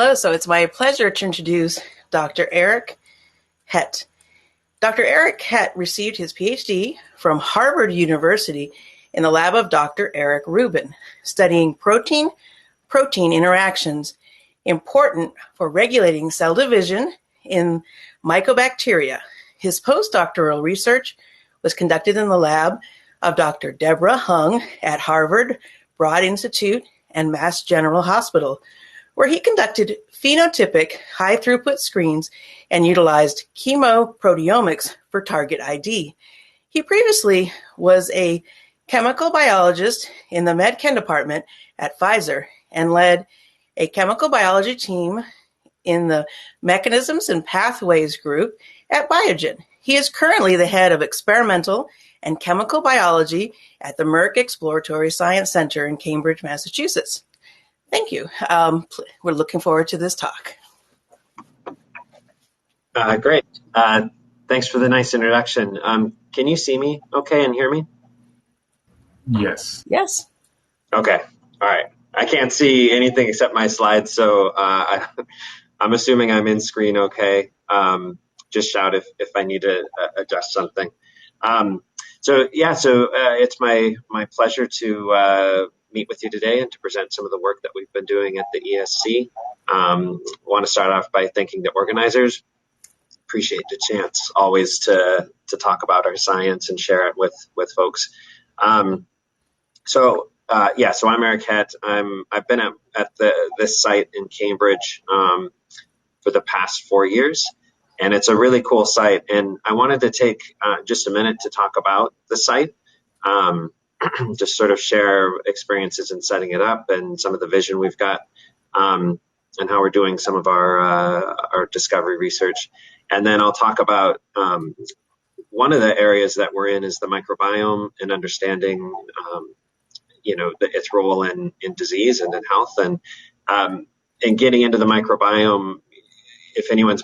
Hello, so it's my pleasure to introduce Dr. Erik Hett. Dr. Erik Hett received his PhD from Harvard University in the lab of Dr. Eric Rubin, studying protein-protein interactions important for regulating cell division in mycobacteria. His postdoctoral research was conducted in the lab of Dr. Deborah Hung at Harvard Broad Institute and Mass General Hospital, where he conducted phenotypic high-throughput screens and utilized chemoproteomics for target ID. He previously was a chemical biologist in the Med-Chem department at Pfizer and led a chemical biology team in the Mechanisms and Pathways group at Biogen. He is currently the head of experimental and chemical biology at the Merck Exploratory Science Center in Cambridge, Massachusetts. Thank you. We're looking forward to this talk. Great. Thanks for the nice introduction. Can you see me okay and hear me? Yes. Yes. Okay. All right. I can't see anything except my slides, so I'm assuming I'm in screen okay. Just shout if I need to adjust something. So it's my pleasure to meet with you today and to present some of the work that we've been doing at the ESC. Want to start off by thanking the organizers. Appreciate the chance always to talk about our science and share it with folks. So I'm Erik Hett. I've been at this site in Cambridge for the past 4 years, and it's a really cool site. And I wanted to take just a minute to talk about the site. Just sort of share experiences in setting it up and some of the vision we've got, and how we're doing some of our discovery research. And then I'll talk about one of the areas that we're in is the microbiome and understanding, its role in disease and in health. And getting into the microbiome, if anyone's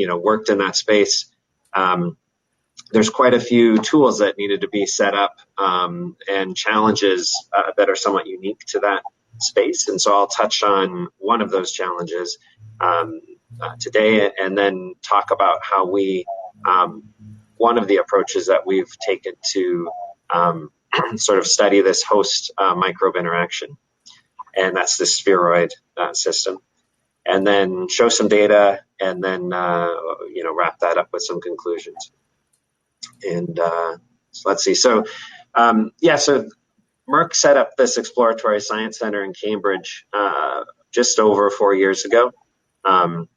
worked in that space, there's quite a few tools that needed to be set up and challenges that are somewhat unique to that space. And so I'll touch on one of those challenges today, and then talk about how one of the approaches that we've taken to sort of study this host microbe interaction, and that's the spheroid system. And then show some data, and then wrap that up with some conclusions. And so let's see. So Merck set up this Exploratory Science Center in Cambridge just over 4 years ago, and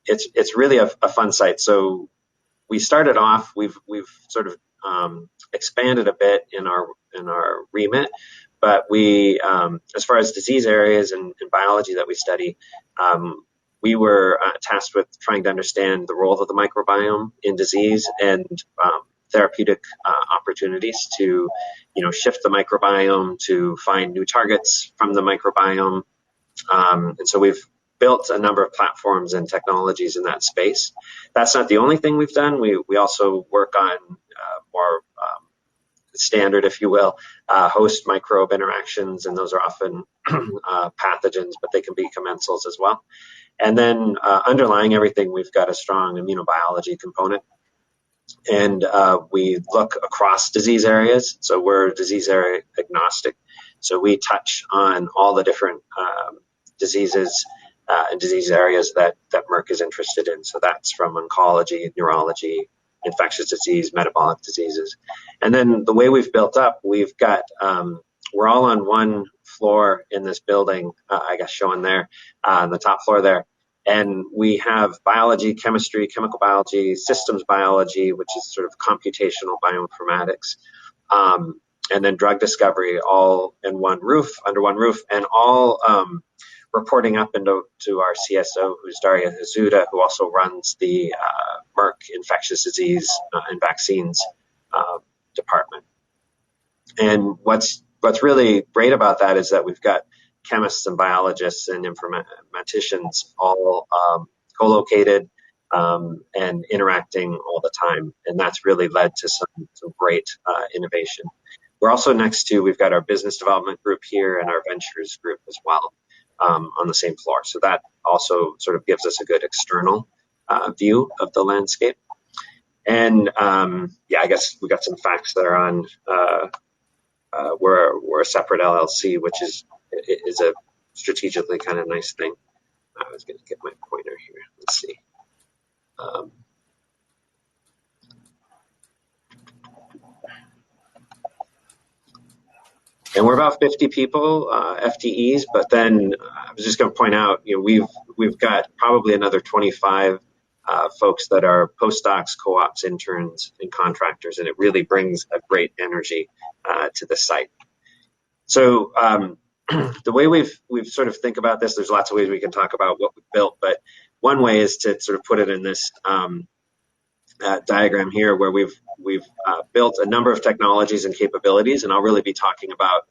it's really a fun site. So we started off. We've sort of expanded a bit in our remit, but we, as far as disease areas and biology that we study, we were tasked with trying to understand the role of the microbiome in disease and therapeutic opportunities to, shift the microbiome, to find new targets from the microbiome. And so we've built a number of platforms and technologies in that space. That's not the only thing we've done. We also work on more standard, if you will, host microbe interactions, and those are often pathogens, but they can be commensals as well. And then underlying everything, we've got a strong immunobiology component. And we look across disease areas. So we're disease area agnostic. So we touch on all the different diseases and disease areas that Merck is interested in. So that's from oncology, neurology, infectious disease, metabolic diseases. And then the way we've built up, we've got, we're all on one floor in this building, I guess shown there on the top floor there. And we have biology, chemistry, chemical biology, systems biology, which is sort of computational bioinformatics, and then drug discovery, all in one roof, under one roof, and all reporting up into our CSO, who's Daria Hazuda, who also runs the Merck infectious disease and vaccines department. And what's really great about that is that we've got chemists and biologists and informaticians all co-located and interacting all the time. And that's really led to some great innovation. We're also next to, we've got our business development group here and our ventures group as well on the same floor. So that also sort of gives us a good external view of the landscape. And yeah, I guess we got some facts that are on, we're a separate LLC, which is a strategically kind of nice thing. I was going to get my pointer here. Let's see. And we're about 50 people, FTEs, but then I was just going to point out, we've got probably another 25 folks that are postdocs, co-ops, interns, and contractors, and it really brings a great energy to the site. So the way we've sort of think about this, there's lots of ways we can talk about what we've built, but one way is to sort of put it in this diagram here, where we've built a number of technologies and capabilities, and I'll really be talking about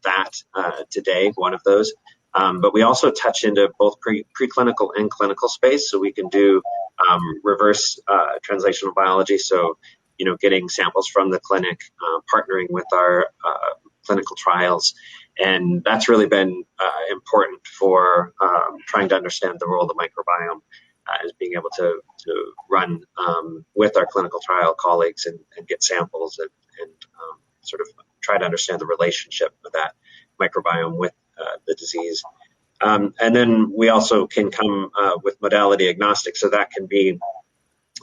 that today, one of those. But we also touch into both preclinical and clinical space, so we can do reverse translational biology, so getting samples from the clinic, partnering with our clinical trials, and that's really been important for trying to understand the role of the microbiome, as being able to run with our clinical trial colleagues and get samples and sort of try to understand the relationship of that microbiome with the disease. And then we also can come with modality agnostic, so that can be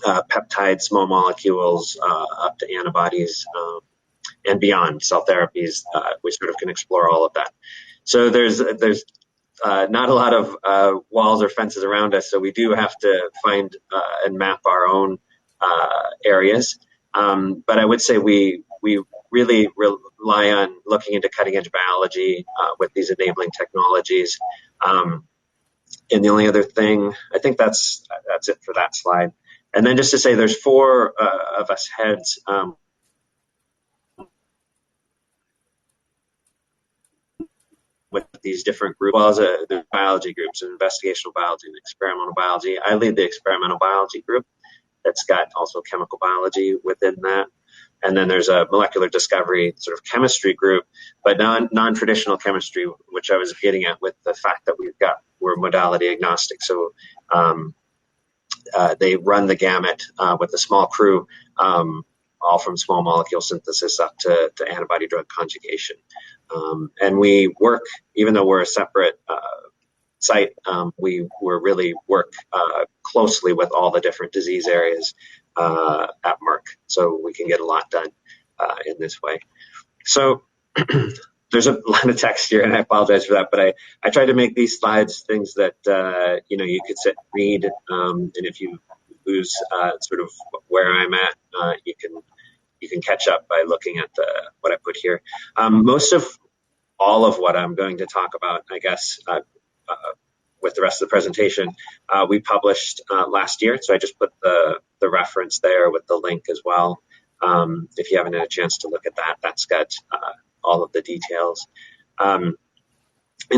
peptides, small molecules, up to antibodies, and beyond, cell therapies. We sort of can explore all of that. So there's not a lot of walls or fences around us, so we do have to find and map our own areas. But I would say we really rely on looking into cutting edge biology with these enabling technologies. And the only other thing, I think that's it for that slide. And then just to say, there's 4 of us heads. With these different groups, as well as the biology groups, investigational biology and experimental biology. I lead the experimental biology group that's got also chemical biology within that. And then there's a molecular discovery sort of chemistry group, but non-traditional chemistry, which I was getting at with the fact that we're modality agnostic. So they run the gamut with a small crew, all from small molecule synthesis up to antibody drug conjugation. And we work, even though we're a separate site, we really work closely with all the different disease areas at Merck, so we can get a lot done in this way. So there's a lot of text here, and I apologize for that, but I tried to make these slides things that you could sit and read, and if you lose sort of where I'm at, you can catch up by looking at what I put here. Most of all of what I'm going to talk about, I guess, with the rest of the presentation, we published last year. So I just put the reference there with the link as well. If you haven't had a chance to look at that, that's got all of the details. And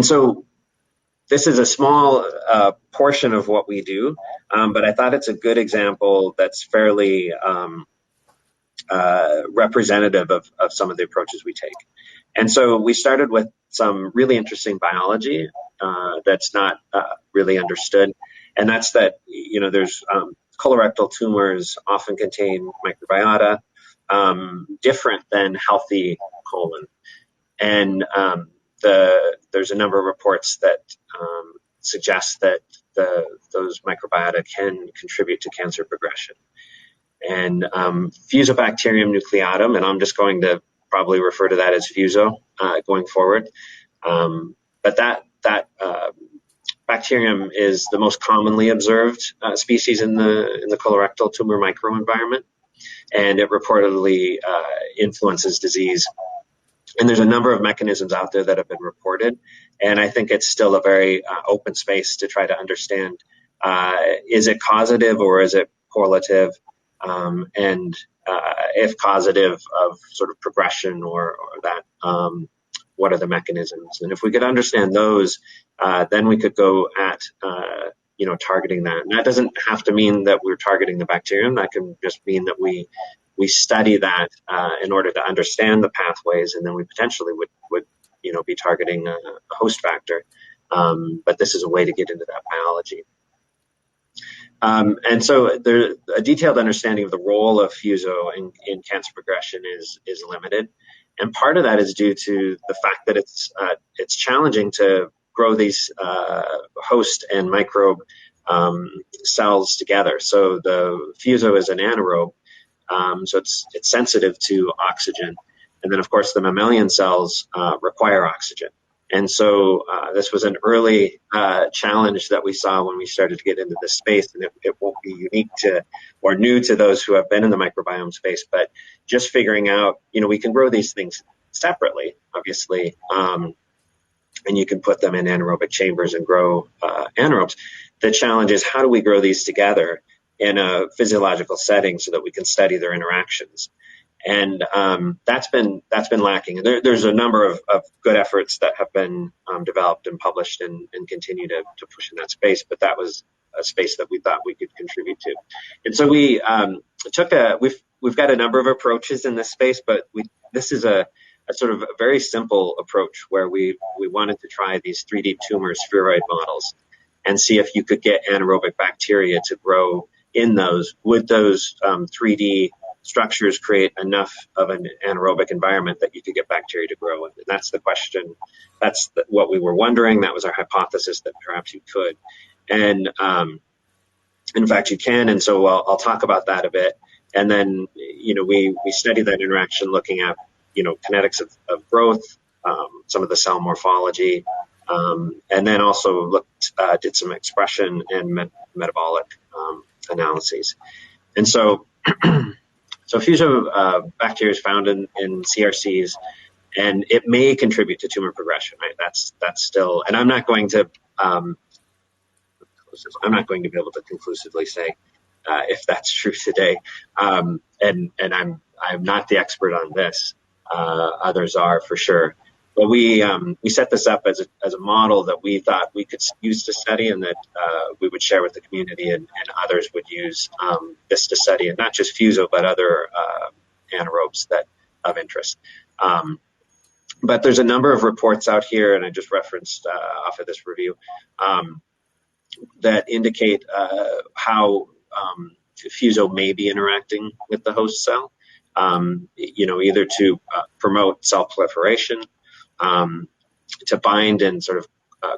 so this is a small portion of what we do, but I thought it's a good example that's fairly representative of some of the approaches we take. And so we started with some really interesting biology that's not really understood, and that's that there's colorectal tumors often contain microbiota different than healthy colon, and there's a number of reports that suggest that those microbiota can contribute to cancer progression. And Fusobacterium nucleatum, and I'm just going to probably refer to that as Fuso going forward. But that bacterium is the most commonly observed species in the colorectal tumor microenvironment, and it reportedly influences disease. And there's a number of mechanisms out there that have been reported, and I think it's still a very open space to try to understand, is it causative or is it correlative? And if causative, of sort of progression or that, what are the mechanisms? And if we could understand those, then we could go at targeting that. And that doesn't have to mean that we're targeting the bacterium. That can just mean that we we study that in order to understand the pathways, and then we potentially would be targeting a host factor. But this is a way to get into that biology. And so a detailed understanding of the role of fuso in cancer progression is limited. And part of that is due to the fact that it's challenging to grow these host and microbe cells together. So the fuso is an anaerobe, so it's sensitive to oxygen. And then, of course, the mammalian cells require oxygen. And so this was an early challenge that we saw when we started to get into this space, and it won't be unique to or new to those who have been in the microbiome space, but just figuring out, we can grow these things separately, obviously, and you can put them in anaerobic chambers and grow anaerobes. The challenge is, how do we grow these together in a physiological setting so that we can study their interactions? And that's been lacking. And there's a number of good efforts that have been developed and published and continue to push in that space. But that was a space that we thought we could contribute to. And so we we've got a number of approaches in this space, but this is a sort of a very simple approach where we wanted to try these 3D tumor spheroid models and see if you could get anaerobic bacteria to grow in those. Would those 3D structures create enough of an anaerobic environment that you could get bacteria to grow in? And that's the question. That's what we were wondering. That was our hypothesis, that perhaps you could. And in fact, you can. And so I'll talk about that a bit. And then, we studied that interaction looking at, kinetics of growth, some of the cell morphology, and then also did some expression and metabolic analyses. And so So fuso bacteria is found in CRCs, and it may contribute to tumor progression. Right? That's still, and I'm not going to be able to conclusively say if that's true today. And I'm not the expert on this. Others are for sure. But we set this up as a model that we thought we could use to study, and that we would share with the community, and others would use this to study, and not just fuso, but other anaerobes that of interest. But there's a number of reports out here, and I just referenced off of this review, that indicate how fuso may be interacting with the host cell, either to promote cell proliferation, to bind and sort of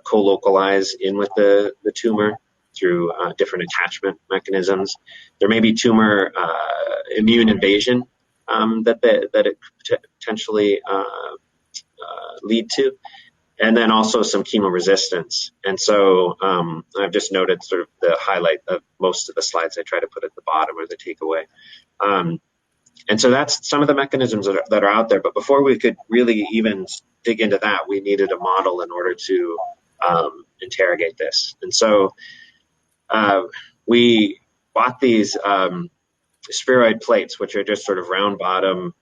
co-localize in with the tumor through different attachment mechanisms. There may be tumor immune invasion that it could potentially lead to, and then also some chemoresistance. And so I've just noted sort of the highlight of most of the slides I try to put at the bottom, or the takeaway. And so that's some of the mechanisms that are out there. But before we could really even dig into that, we needed a model in order to interrogate this. And so we bought these spheroid plates, which are just sort of round bottom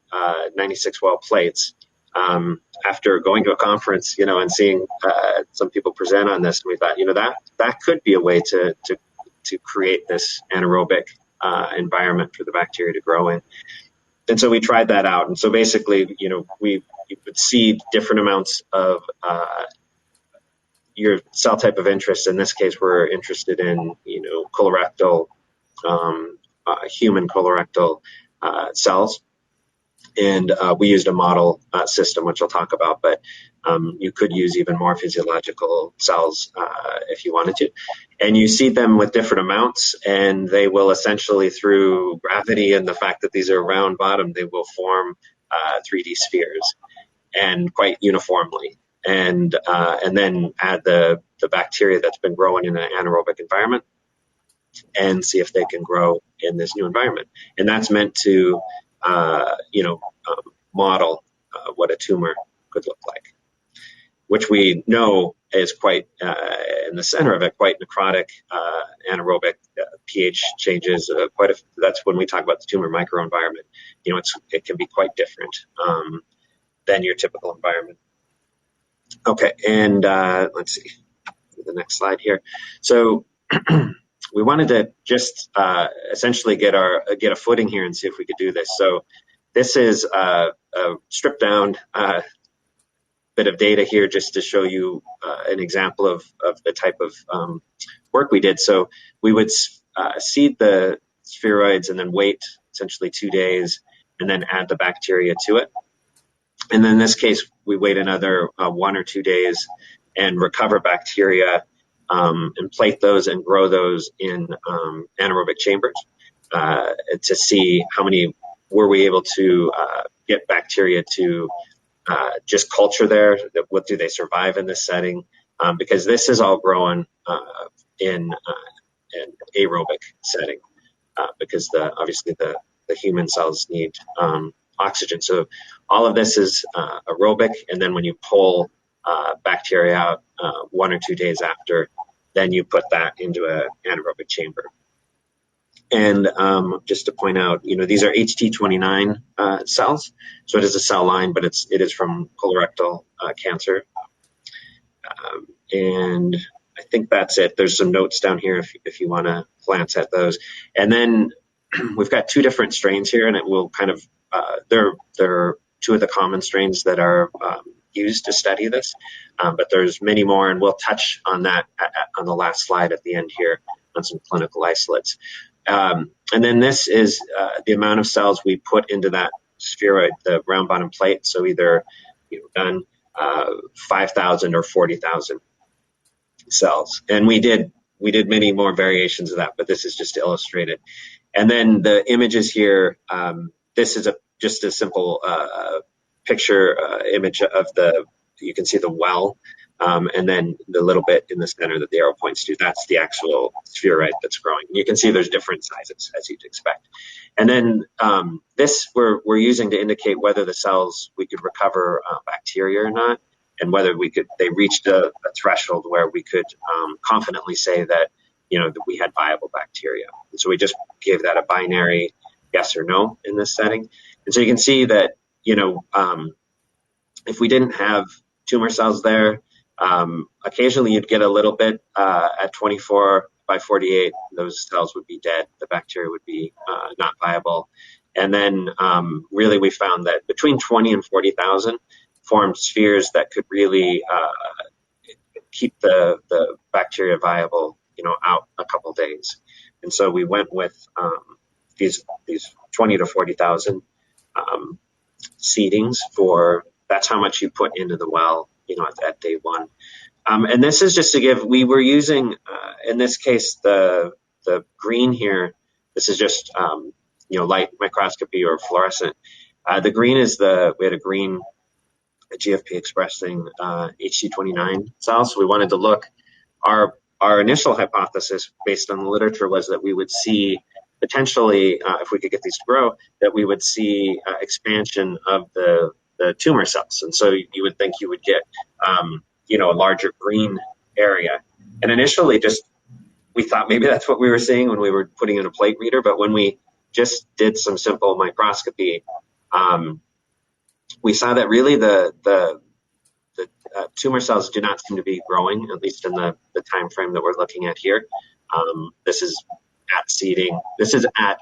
96 well plates. After going to a conference, and seeing some people present on this, we thought, that could be a way to create this anaerobic environment for the bacteria to grow in. And so we tried that out. And so basically, you would see different amounts of your cell type of interest. In this case, we're interested in, colorectal, human colorectal cells. And we used a model system, which I'll talk about, but you could use even more physiological cells if you wanted to. And you seed them with different amounts, and they will essentially, through gravity and the fact that these are round bottom, they will form 3D spheres, and quite uniformly. And then add the bacteria that's been growing in an anaerobic environment, and see if they can grow in this new environment. And that's meant to model what a tumor could look like, which we know is quite, in the center of it, quite necrotic, anaerobic, pH changes. That's when we talk about the tumor microenvironment. It can be quite different than your typical environment. Okay, and let's see the next slide here. So we wanted to just essentially get a footing here and see if we could do this. So this is a stripped down bit of data here just to show you an example of the type of work we did. So we would seed the spheroids and then wait essentially 2 days and then add the bacteria to it. And then in this case, we wait another 1 or 2 days and recover bacteria and plate those and grow those in anaerobic chambers to see how many were we able to get bacteria to just culture there. What do they survive in this setting? Because this is all grown in an aerobic setting because obviously the human cells need oxygen. So all of this is aerobic, and then when you pull bacteria out 1 or 2 days after, then you put that into an anaerobic chamber. And just to point out, these are HT29 cells, so it is a cell line, but it is from colorectal cancer. And I think that's it. There's some notes down here if you want to glance at those. And then we've got 2 different strains here, and it will kind of they're 2 of the common strains that are used to study this, but there's many more, and we'll touch on that on the last slide at the end here on some clinical isolates. And then this is the amount of cells we put into that spheroid, the round bottom plate. So either done 5,000 or 40,000 cells, and we did many more variations of that, but this is just to illustrate it. And then the images here, this is just a simple picture image of you can see the well, and then the little bit in the center that the arrow points to, that's the actual spheroid that's growing. You can see there's different sizes, as you'd expect. And then this we're using to indicate whether the cells, we could recover bacteria or not, and whether they reached a threshold where we could confidently say that, that we had viable bacteria. And so we just gave that a binary yes or no in this setting. And so you can see that, if we didn't have tumor cells there, occasionally you'd get a little bit at 24 by 48, those cells would be dead. The bacteria would be not viable. And then really we found that between 20 and 40,000 formed spheres that could really keep the bacteria viable, out a couple days. And so we went with these 20 to 40,000 seedings that's how much you put into the well, at day 1. And this is just to give, we were using, in this case, the green here, this is just, light microscopy or fluorescent. The green is we had a GFP expressing HT29 cells. So we wanted to look, our initial hypothesis based on the literature was that we would see potentially, if we could get these to grow, that we would see expansion of the tumor cells. And so you would think you would get, a larger green area. And initially we thought maybe that's what we were seeing when we were putting in a plate reader. But when we just did some simple microscopy, we saw that really the tumor cells do not seem to be growing, at least in the time frame that we're looking at here. This is at seeding. This is at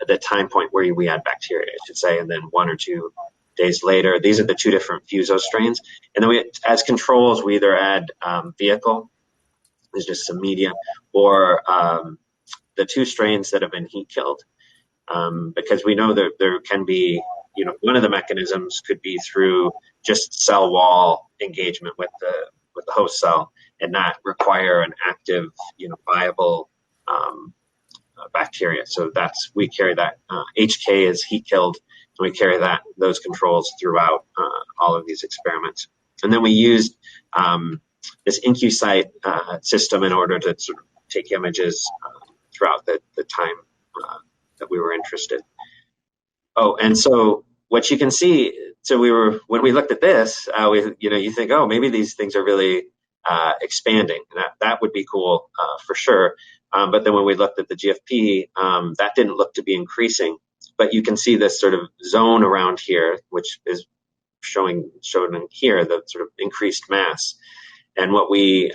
the time point where we add bacteria, I should say, and then 1 or 2 days later. These are the 2 different fuso strains. And then as controls, we either add vehicle, is just some media, or the 2 strains that have been heat killed, because we know that there can be, one of the mechanisms could be through just cell wall engagement with the host cell and not require an active, viable bacteria. So we carry that. HK is heat killed, and we carry those controls throughout all of these experiments. And then we used this IncuSite system in order to sort of take images throughout the time that we were interested. Oh, and so what you can see, when we looked at this, you think, oh, maybe these things are really expanding. That would be cool for sure. But then when we looked at the GFP, that didn't look to be increasing. But you can see this sort of zone around here, which is shown in here, the sort of increased mass. And what we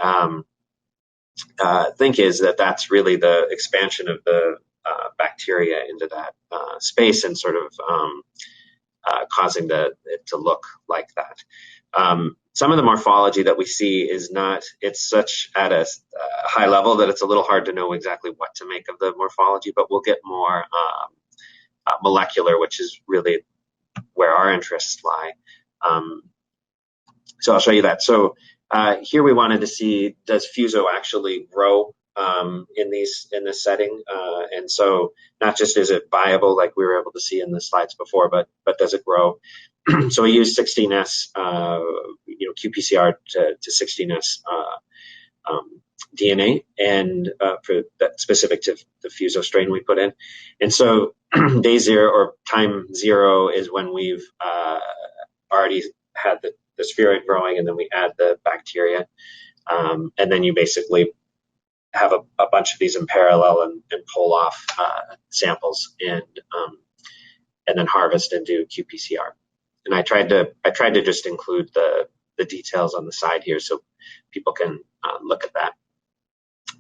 think is that that's really the expansion of the bacteria into that space and sort of causing it to look like that. Some of the morphology that we see is not, it's such at a high level that it's a little hard to know exactly what to make of the morphology, but we'll get more molecular, which is really where our interests lie. So I'll show you that. So here we wanted to see, does fuso actually grow in this setting? And so not just is it viable like we were able to see in the slides before, but does it grow? So we used 16S, qPCR to 16S DNA, and for that specific to the fuso strain we put in. And so day 0 or time 0 is when we've already had the spheroid growing, and then we add the bacteria, and then you basically have a bunch of these in parallel and pull off samples and then harvest and do qPCR. And I tried to just include the details on the side here so people can look at that,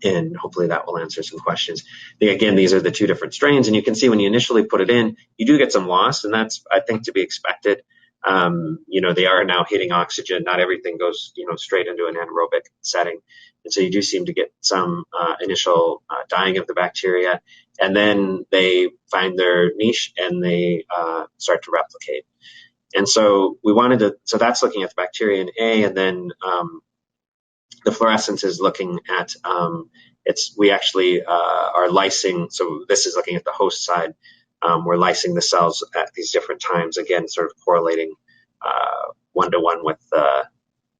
and hopefully that will answer some questions. Again, these are the 2 different strains, and you can see when you initially put it in, you do get some loss, and that's, I think, to be expected. They are now hitting oxygen. Not everything goes, straight into an anaerobic setting. And so you do seem to get some initial dying of the bacteria, and then they find their niche and they start to replicate. And so so that's looking at the bacteria in A, and then the fluorescence is looking at, we actually are lysing, so this is looking at the host side. We're lysing the cells at these different times, again, sort of correlating one-to-one with,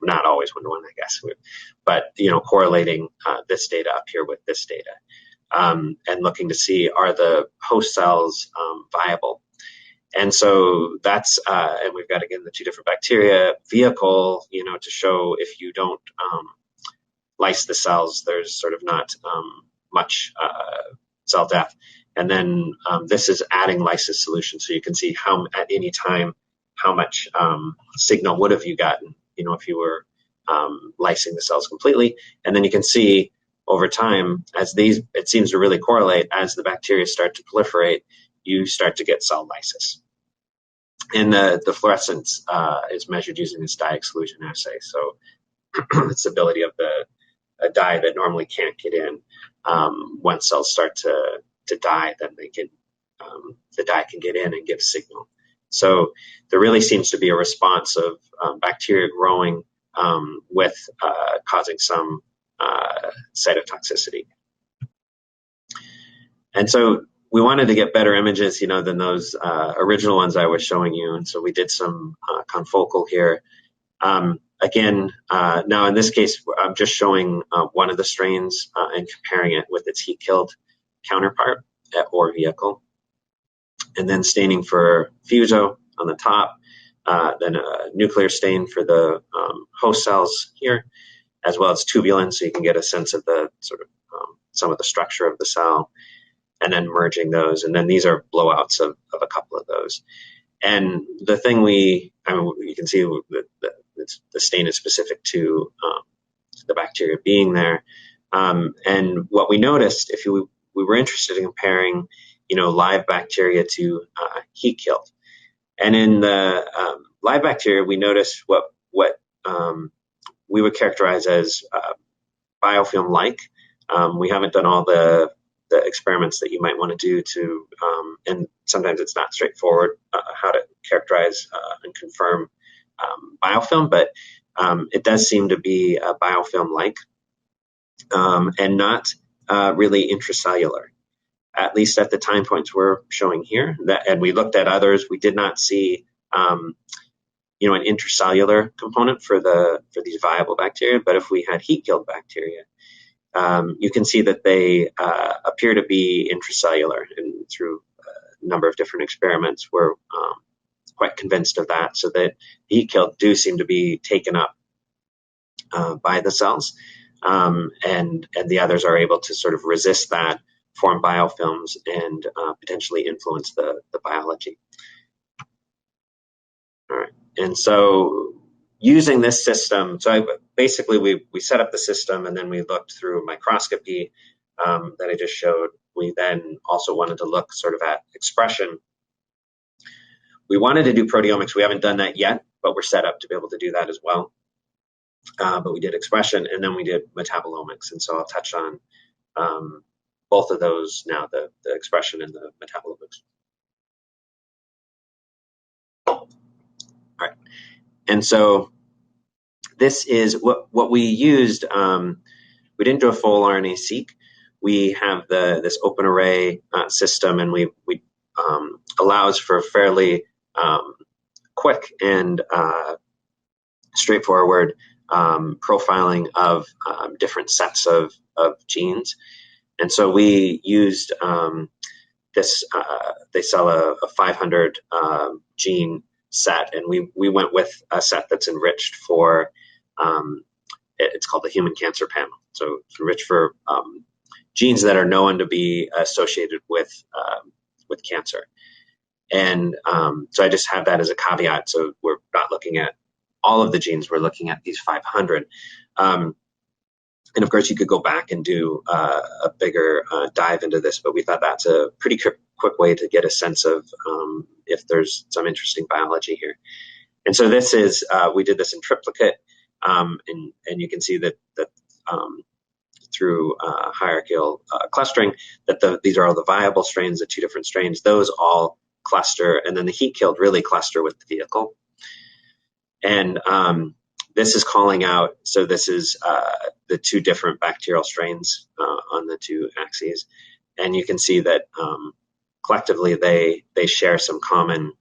not always one-to-one, I guess, but, correlating this data up here with this data, and looking to see, are the host cells viable? And so that's, and we've got, again, the 2 different bacteria, vehicle, to show if you don't lyse the cells, there's sort of not much cell death. And then this is adding lysis solution, so you can see how at any time how much signal would have you gotten, if you were lysing the cells completely. And then you can see over time, as it seems to really correlate, as the bacteria start to proliferate, you start to get cell lysis. And the fluorescence is measured using this dye exclusion assay. So it's the ability of a dye that normally can't get in. Once cells start to die, then the dye can get in and give signal. So there really seems to be a response of bacteria growing with causing some cytotoxicity. And so we wanted to get better images, than those original ones I was showing you. And so we did some confocal here. Again, now in this case, I'm just showing one of the strains and comparing it with its heat-killed counterpart or vehicle. And then staining for fuso on the top, then a nuclear stain for the host cells here, as well as tubulin, so you can get a sense of the sort of some of the structure of the cell, and then merging those. And then these are blowouts of a couple of those. And the thing you can see the stain is specific to the bacteria being there. And what we noticed, if we were interested in comparing, live bacteria to heat killed. And in the live bacteria, we noticed what we would characterize as biofilm-like. We haven't done all the experiments that you might want to do to, and sometimes it's not straightforward how to characterize and confirm biofilm, but it does seem to be biofilm-like and not really intracellular, at least at the time points we're showing here. And we looked at others. We did not see an intracellular component for these viable bacteria, but if we had heat-killed bacteria, you can see that they appear to be intracellular, and through a number of different experiments, we're quite convinced of that, so that heat-killed do seem to be taken up by the cells, and the others are able to sort of resist that, form biofilms, and potentially influence the biology. All right, and so using this system, so basically we set up the system, and then we looked through microscopy that I just showed. We then also wanted to look sort of at expression. We wanted to do proteomics. We haven't done that yet, but we're set up to be able to do that as well. But we did expression, and then we did metabolomics, and so I'll touch on both of those now, the expression and the metabolomics. All right, and so this is what we used. We didn't do a full RNA-seq. We have this open array system, and we allows for fairly quick and straightforward profiling of different sets of genes. And so we used this, they sell a 500 gene set, and we went with a set that's enriched for, it's called the Human Cancer Panel. So it's enriched for genes that are known to be associated with cancer. And so I just have that as a caveat. So we're not looking at all of the genes, we're looking at these 500. And of course, you could go back and do a bigger dive into this, but we thought that's a pretty quick way to get a sense of if there's some interesting biology here. And so this is, we did this in triplicate, and you can see that through hierarchical clustering, that these are all the viable strains, the 2 different strains, those all cluster, and then the heat-killed really cluster with the vehicle. And this is calling out, so this is the 2 different bacterial strains on the 2 axes. And you can see that collectively they share some common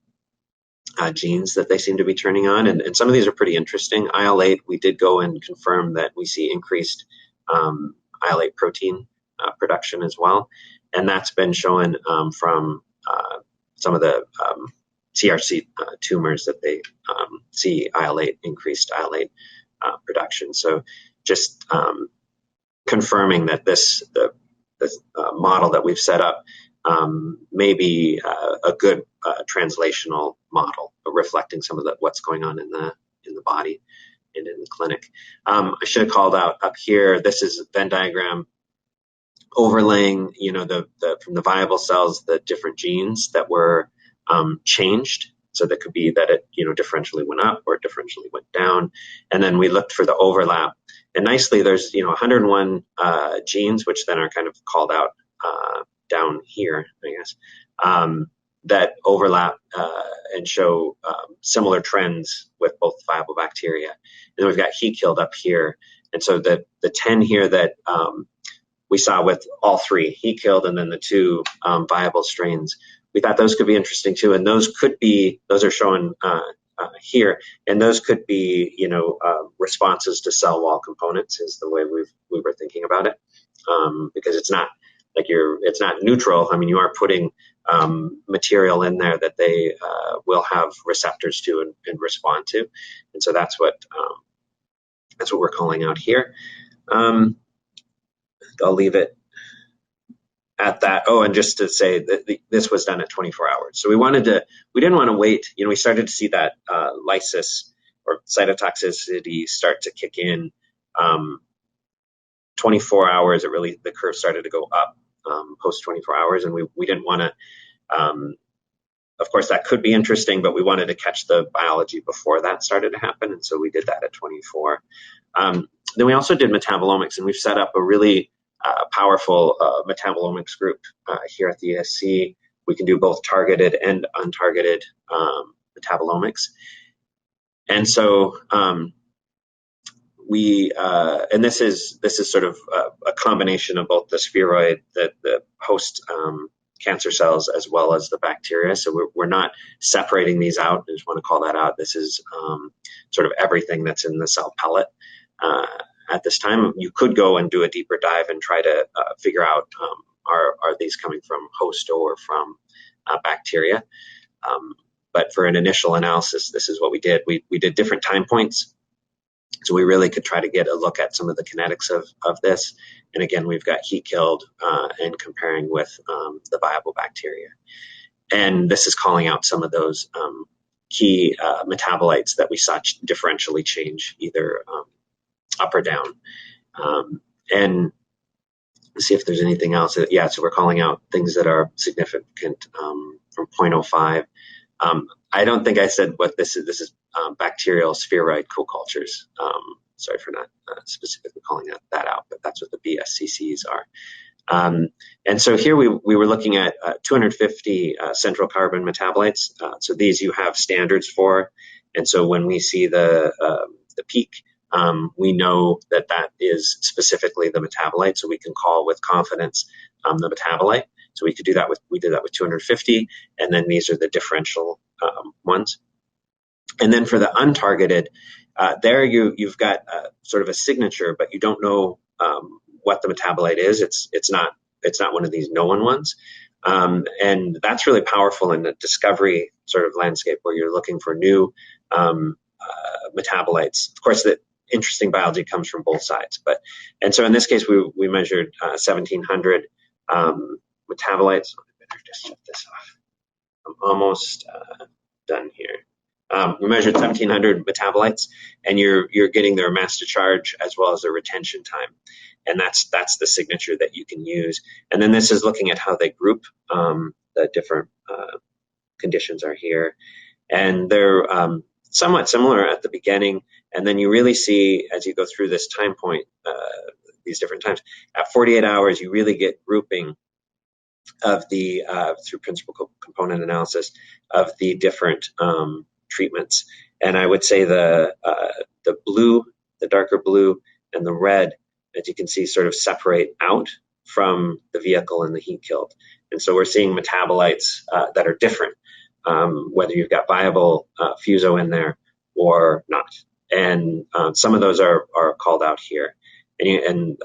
genes that they seem to be turning on. And some of these are pretty interesting. IL-8, we did go and confirm that we see increased IL-8 protein production as well. And that's been shown from some of the CRC tumors that they see IL-8, increased IL-8 production. So just confirming that this model that we've set up may be a good translational model, reflecting some of what's going on in the body and in the clinic. I should have called out up here, this is a Venn diagram overlaying, from the viable cells, the different genes that were changed. So that could be that it, differentially went up or differentially went down. And then we looked for the overlap. And nicely, there's, 101 genes, which then are kind of called out down here, I guess, that overlap and show similar trends with both viable bacteria. And then we've got heat killed up here. And so the 10 here that we saw with all 3, heat killed, and then the 2 viable strains, we thought those could be interesting too. And those are shown here, and those could be, responses to cell wall components is the way we were thinking about it, because it's not like it's not neutral. I mean, you are putting material in there that they will have receptors to and respond to, and so that's what we're calling out here. I'll leave it at that. Oh, and just to say that this was done at 24 hours. So we didn't want to wait. We started to see that lysis or cytotoxicity start to kick in. 24 hours, the curve started to go up post 24 hours. And we didn't want to, of course, that could be interesting, but we wanted to catch the biology before that started to happen. And so we did that at 24. Then we also did metabolomics, and we've set up a really powerful metabolomics group here at the ESC. We can do both targeted and untargeted metabolomics. And so and this is sort of a combination of both the spheroid, the host cancer cells, as well as the bacteria. So we're not separating these out. I just want to call that out. This is sort of everything that's in the cell pellet. At this time, you could go and do a deeper dive and try to figure out are these coming from host or from bacteria. But for an initial analysis, this is what we did. We did different time points, so we really could try to get a look at some of the kinetics of this. And again, we've got heat killed and comparing with the viable bacteria. And this is calling out some of those key metabolites that we saw differentially change, either up or down. And let's see if there's anything else. Yeah, so we're calling out things that are significant from 0.05. I don't think I said what this is. This is bacterial spheroid co-cultures. Sorry for not specifically calling that out, but that's what the BSCCs are. And so here we were looking at 250 central carbon metabolites. So these you have standards for. And so when we see the peak, we know that is specifically the metabolite. So we can call with confidence the metabolite. So we did that with 250, and then these are the differential ones. And then for the untargeted, there you've got sort of a signature, but you don't know what the metabolite is. It's not one of these known ones, and that's really powerful in the discovery sort of landscape where you're looking for new metabolites. Of course, the interesting biology comes from both sides, and so in this case we measured 1,700 metabolites. I better just shut this off. I'm almost done here. We measured 1,700 metabolites, and you're getting their mass to charge as well as their retention time, and that's the signature that you can use. And then this is looking at how they group. The different conditions are here, and they're somewhat similar at the beginning, and then you really see as you go through this time point, these different times. At 48 hours, you really get grouping of the through principal component analysis of the different treatments. And I would say the blue, the darker blue, and the red, as you can see, sort of separate out from the vehicle and the heat killed. And so we're seeing metabolites that are different, whether you've got viable fuso in there or not. And some of those are called out here. And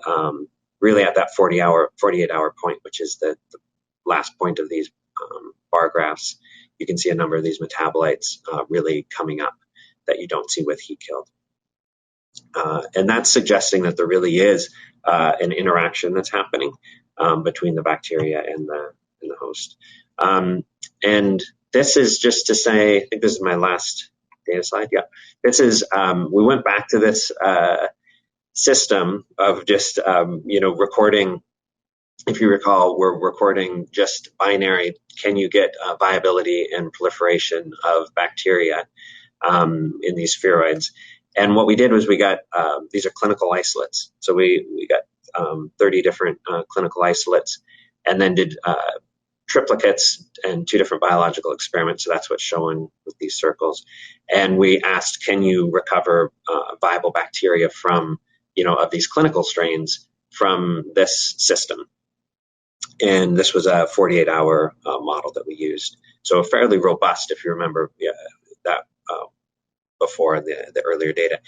really at that 48-hour point, which is the last point of these bar graphs, you can see a number of these metabolites really coming up that you don't see with heat killed. And that's suggesting that there really is an interaction that's happening between the bacteria and the host. And this is just to say, I think this is my last data slide. Yeah, this is, we went back to this system of just, recording. If you recall, we're recording just binary, can you get viability and proliferation of bacteria in these spheroids? And what we did was we got, these are clinical isolates. So we got 30 different clinical isolates, and then did triplicates and 2 different biological experiments. So that's what's shown with these circles. And we asked, can you recover viable bacteria from, of these clinical strains from this system? And this was a 48-hour model that we used. So fairly robust, if you remember that before the earlier data.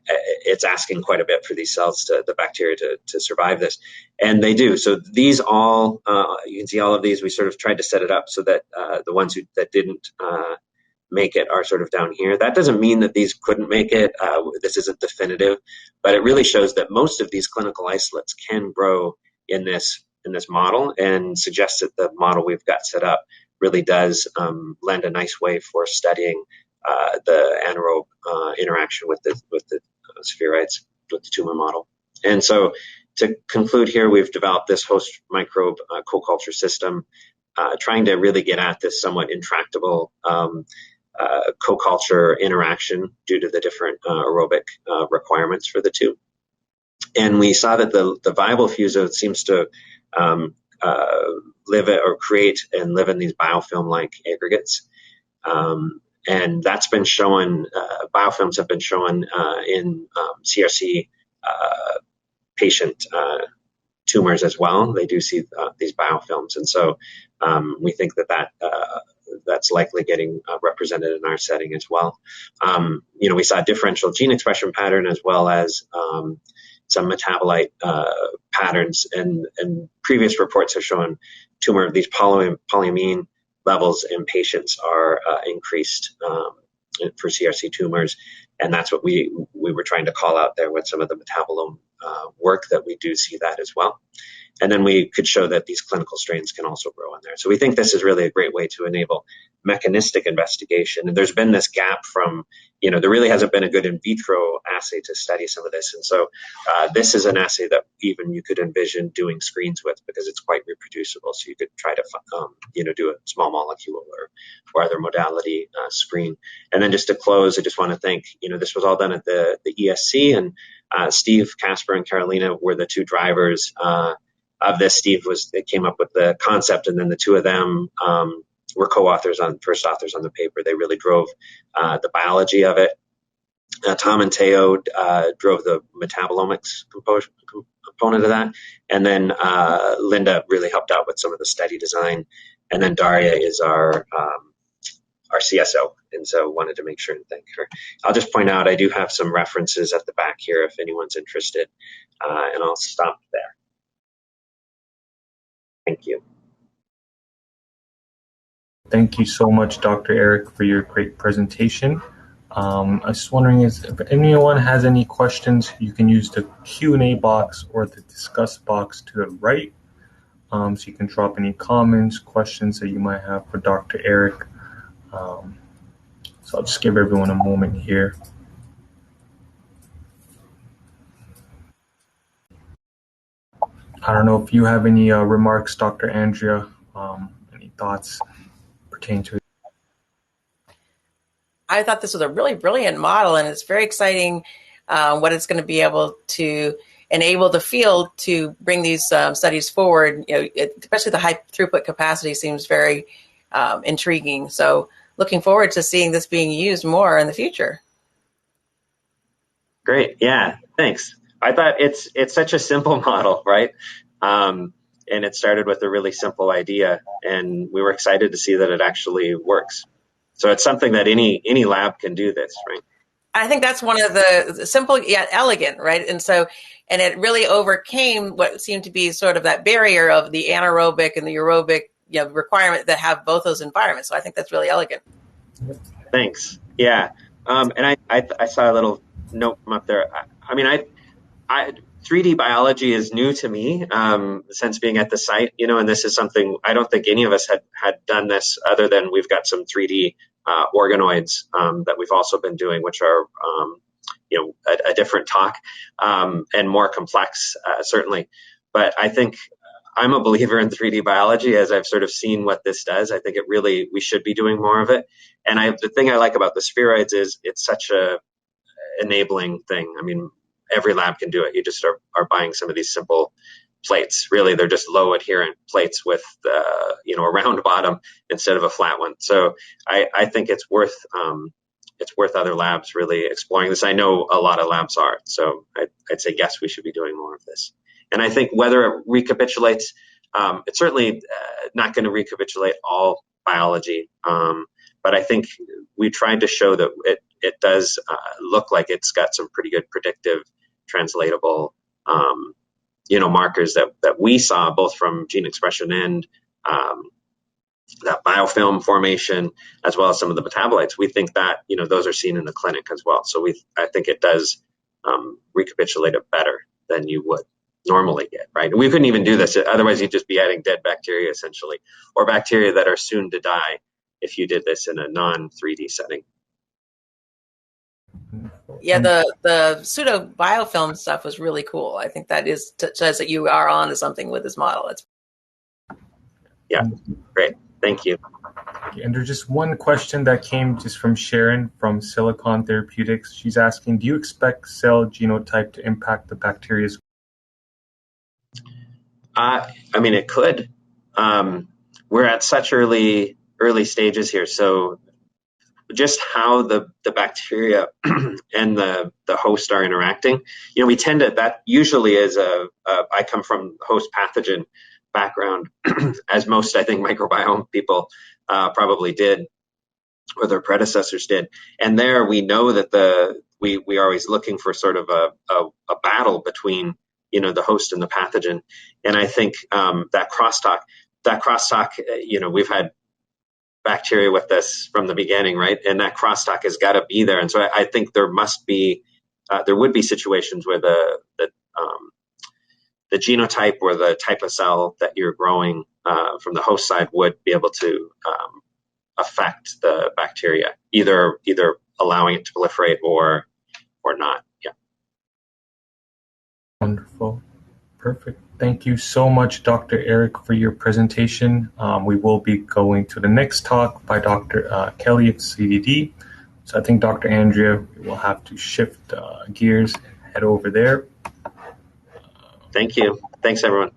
It's asking quite a bit for these cells, the bacteria to survive this. And they do. So these all, you can see all of these, we sort of tried to set it up so that the ones that didn't make it are sort of down here. That doesn't mean that these couldn't make it. This isn't definitive, but it really shows that most of these clinical isolates can grow in this model, and suggests that the model we've got set up really does lend a nice way for studying the anaerobe interaction with the spheroids, with the tumor model. And so to conclude here, we've developed this host microbe co-culture system, trying to really get at this somewhat intractable co-culture interaction due to the different aerobic requirements for the two. And we saw that the viable fuso seems to live or create and live in these biofilm-like aggregates. And that's been shown, biofilms have been shown in CRC patient tumors as well. They do see these biofilms. And so we think that's likely getting represented in our setting as well. We saw a differential gene expression pattern as well as some metabolite patterns, and previous reports have shown these polyamine levels in patients are increased for CRC tumors, and that's what we were trying to call out there with some of the metabolome work, that we do see that as well. And then we could show that these clinical strains can also grow in there. So we think this is really a great way to enable mechanistic investigation. And there's been this gap from, there really hasn't been a good in vitro assay to study some of this. And so this is an assay that even you could envision doing screens with, because it's quite reproducible. So you could try to, do a small molecule or other modality screen. And then just to close, I just want to thank, this was all done at the ESC, and Steve, Casper, and Carolina were the two drivers of this. Steve came up with the concept, and then the two of them were first authors on the paper. They really drove the biology of it. Tom and Teo drove the metabolomics component of that, and then Linda really helped out with some of the study design, and then Daria is our CSO, and so wanted to make sure and thank her. I'll just point out I do have some references at the back here if anyone's interested, and I'll stop there. Thank you. Thank you so much, Dr. Erik, for your great presentation. I was just wondering if anyone has any questions, you can use the Q&A box or the discuss box to the right. So you can drop any comments, questions that you might have for Dr. Erik. So I'll just give everyone a moment here. I don't know if you have any remarks, Dr. Andrea, any thoughts pertaining to it? I thought this was a really brilliant model, and it's very exciting what it's going to be able to enable the field to bring these studies forward. Especially the high throughput capacity seems very intriguing. So looking forward to seeing this being used more in the future. Great. Yeah, thanks. I thought it's such a simple model, right? And it started with a really simple idea, and we were excited to see that it actually works. So it's something that any lab can do this, right? I think that's one of the simple yet elegant, right? And it really overcame what seemed to be sort of that barrier of the anaerobic and the aerobic requirement that have both those environments. So I think that's really elegant. Thanks. Yeah. And I saw a little note up there. I 3D biology is new to me since being at the site, and this is something I don't think any of us had done this, other than we've got some 3D organoids that we've also been doing, which are, a different talk and more complex, certainly. But I think I'm a believer in 3D biology, as I've sort of seen what this does. I think we should be doing more of it. And the thing I like about the spheroids is it's such a enabling thing. I mean, every lab can do it. You just are buying some of these simple plates. Really, they're just low adherent plates with a round bottom instead of a flat one. So I think it's worth other labs really exploring this. I know a lot of labs are. So I'd say yes, we should be doing more of this. And I think whether it recapitulates, it's certainly not going to recapitulate all biology. But I think we tried to show that it does look like it's got some pretty good predictive, translatable, markers that we saw both from gene expression and that biofilm formation, as well as some of the metabolites. We think that those are seen in the clinic as well. So I think it does recapitulate it better than you would normally get, right? And we couldn't even do this. Otherwise, you'd just be adding dead bacteria, essentially, or bacteria that are soon to die if you did this in a non-3D setting. Yeah, the pseudo biofilm stuff was really cool. I think that says that you are on to something with this model. Yeah, great. Thank you. And there's just one question that came just from Sharon from Silicon Therapeutics. She's asking, do you expect cell genotype to impact the bacteria's? It could. We're at such early stages here. So just how the bacteria and the host are interacting, we tend to, that usually is I come from host pathogen background, as most, I think, microbiome people probably did, or their predecessors did. And there we know that we are always looking for sort of a battle between, the host and the pathogen. And I think that crosstalk, we've had bacteria with this from the beginning, right? And that crosstalk has got to be there. And so I think there would be situations where genotype or the type of cell that you're growing from the host side would be able to affect the bacteria, either allowing it to proliferate or not. Yeah. Wonderful. Perfect. Thank you so much, Dr. Erik, for your presentation. We will be going to the next talk by Dr. Kelly at CDD. So I think, Dr. Andrea, we will have to shift gears and head over there. Thank you. Thanks, everyone.